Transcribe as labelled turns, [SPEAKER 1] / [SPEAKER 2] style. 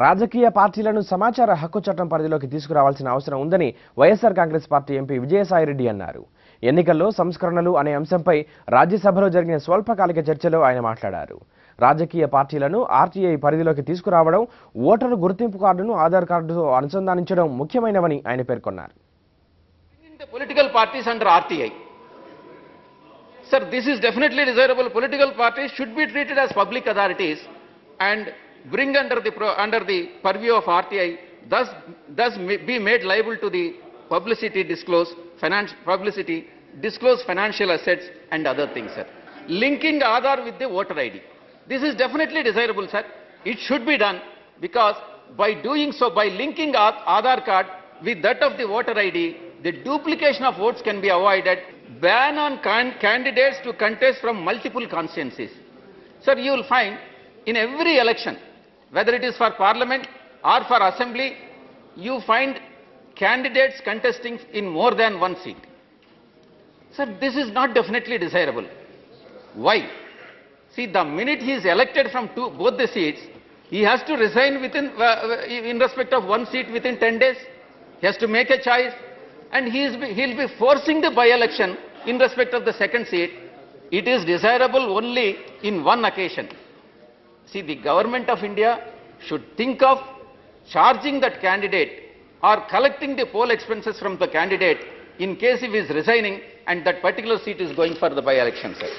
[SPEAKER 1] రాజకీయ పార్టీలను సమాచార హక్కు చట్టం పరిధిలోకి తీసుకురావాల్సిన అవసరం ఉందని వైఎస్ఆర్ కాంగ్రెస్ పార్టీ ఎంపీ విజయసాయిరెడ్డి అన్నారు. ఎన్నికల్లో సంస్కరణలు అనే అంశంపై రాజ్యసభలో జరిగిన స్వల్పకాలిక చర్చలో ఆయన మాట్లాడారు. రాజకీయ పార్టీలను ఆర్టీఐ పరిధిలోకి తీసుకురావడం, ఓటరు గుర్తింపు కార్డును ఆధార్ కార్డుతో అనుసంధానించడం ముఖ్యమైనవని ఆయన పేర్కొన్నారు.
[SPEAKER 2] Political parties under RTI. Sir, this is definitely desirable. Political parties should be treated as public authorities and bring under the purview of RTI, thus be made liable to the disclose financial assets and other things, sir. Linking Aadhaar with the voter ID. This is definitely desirable, sir. It should be done because by doing so, by linking Aadhaar card with that of the voter ID, the duplication of votes can be avoided. Ban on candidates to contest from multiple constituencies. Sir, you will find in every election, whether it is for parliament or for assembly, you find candidates contesting in more than one seat. Sir, this is not definitely desirable. Why? See, the minute he is elected from both the seats, he has to resign in respect of one seat within 10 days. He has to make a choice, and he'll be forcing the by-election in respect of the second seat. It is desirable only in one occasion. See, the government of India should think of charging that candidate or collecting the poll expenses from the candidate in case he is resigning and that particular seat is going for the by-election, sir.